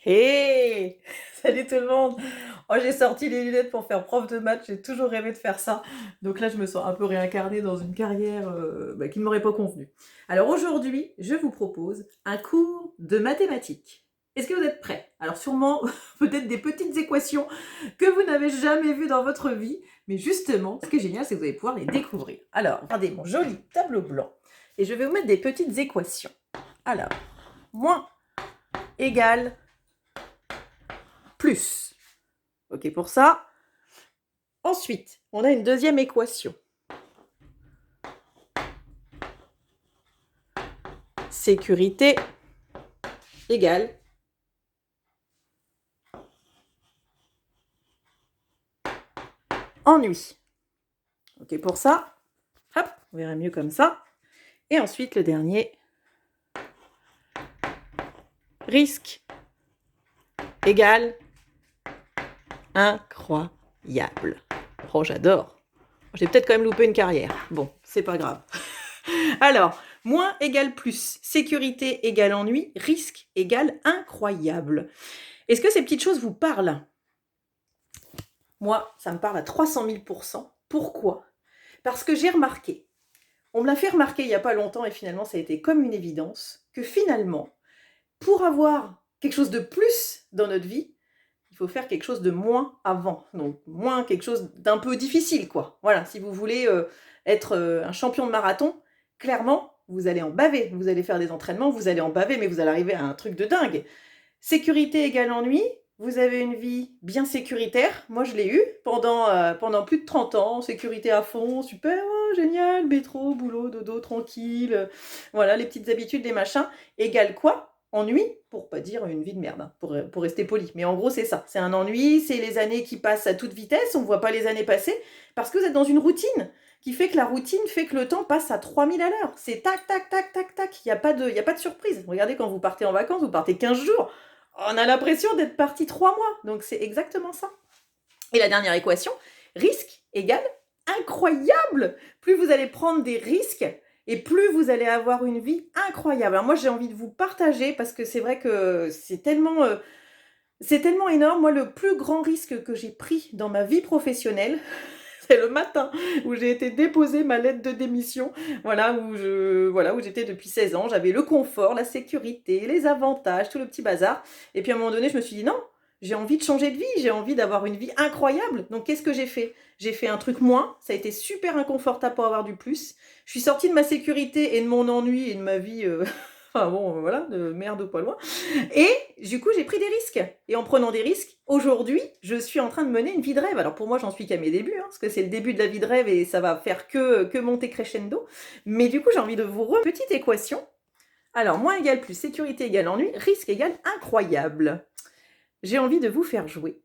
Hey! Salut tout le monde! Oh, j'ai sorti les lunettes pour faire prof de maths, j'ai toujours rêvé de faire ça. Donc là, je me sens un peu réincarnée dans une carrière qui ne m'aurait pas convenu. Alors aujourd'hui, je vous propose un cours de mathématiques. Est-ce que vous êtes prêts? Alors sûrement, peut-être des petites équations que vous n'avez jamais vues dans votre vie, mais justement, ce qui est génial, c'est que vous allez pouvoir les découvrir. Alors, regardez mon joli tableau blanc, et je vais vous mettre des petites équations. Alors, moins égale plus. Ok pour ça. Ensuite, on a une deuxième équation. Sécurité égale ennui. Ok pour ça. Hop, on verra mieux comme ça. Et ensuite, le dernier. Risque égale incroyable. Oh, j'adore. J'ai peut-être quand même loupé une carrière. Bon, c'est pas grave. Alors, moins égale plus, sécurité égale ennui, risque égale incroyable. Est-ce que ces petites choses vous parlent? Moi, ça me parle à 300 000 %. Pourquoi? Parce que j'ai remarqué, on me l'a fait remarquer il n'y a pas longtemps et finalement ça a été comme une évidence, que finalement, pour avoir quelque chose de plus dans notre vie, il faut faire quelque chose de moins avant. Donc moins quelque chose d'un peu difficile, quoi. Voilà, si vous voulez être un champion de marathon, clairement, vous allez en baver. Vous allez faire des entraînements, vous allez en baver, mais vous allez arriver à un truc de dingue. Sécurité égale ennui. Vous avez une vie bien sécuritaire. Moi, je l'ai eu pendant plus de 30 ans. Sécurité à fond, super, oh, génial, métro, boulot, dodo, tranquille. Voilà, les petites habitudes, les machins. Égale quoi? Ennui, pour pas dire une vie de merde, hein, pour rester poli. Mais en gros, c'est ça. C'est un ennui, c'est les années qui passent à toute vitesse. On ne voit pas les années passer parce que vous êtes dans une routine qui fait que la routine fait que le temps passe à 3000 à l'heure. C'est tac, tac, tac, tac, tac. Il n'y a pas de surprise. Regardez, quand vous partez en vacances, vous partez 15 jours. On a l'impression d'être parti 3 mois. Donc c'est exactement ça. Et la dernière équation, risque égale incroyable. Plus vous allez prendre des risques et plus vous allez avoir une vie incroyable. Alors moi, j'ai envie de vous partager parce que c'est vrai que c'est tellement énorme. Moi, le plus grand risque que j'ai pris dans ma vie professionnelle, c'est le matin où j'ai été déposer ma lettre de démission, voilà, où j'étais depuis 16 ans. J'avais le confort, la sécurité, les avantages, tout le petit bazar. Et puis à un moment donné, je me suis dit non, j'ai envie de changer de vie, j'ai envie d'avoir une vie incroyable. Donc qu'est-ce que j'ai fait? J'ai fait un truc moins, ça a été super inconfortable pour avoir du plus. Je suis sortie de ma sécurité et de mon ennui et de ma vie, enfin bon, voilà, de merde pas loin. Et du coup, j'ai pris des risques. Et en prenant des risques, aujourd'hui, je suis en train de mener une vie de rêve. Alors pour moi, j'en suis qu'à mes débuts, hein, parce que c'est le début de la vie de rêve et ça va faire que monter crescendo. Mais du coup, j'ai envie de vous remettre une petite équation. Alors, moins égale plus, sécurité égale ennui, risque égale incroyable. J'ai envie de vous faire jouer.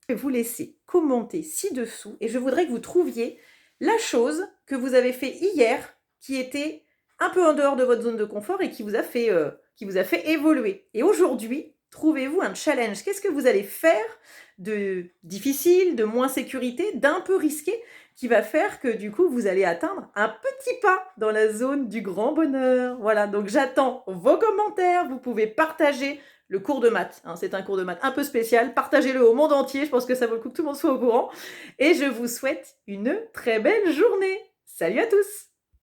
Je vais vous laisser commenter ci-dessous et je voudrais que vous trouviez la chose que vous avez fait hier qui était un peu en dehors de votre zone de confort et qui vous a fait évoluer. Et aujourd'hui, trouvez-vous un challenge. Qu'est-ce que vous allez faire de difficile, de moins sécurité, d'un peu risqué, qui va faire que du coup, vous allez atteindre un petit pas dans la zone du grand bonheur. Voilà, donc j'attends vos commentaires. Vous pouvez partager le cours de maths. Hein, c'est un cours de maths un peu spécial. Partagez-le au monde entier. Je pense que ça vaut le coup que tout le monde soit au courant. Et je vous souhaite une très belle journée. Salut à tous!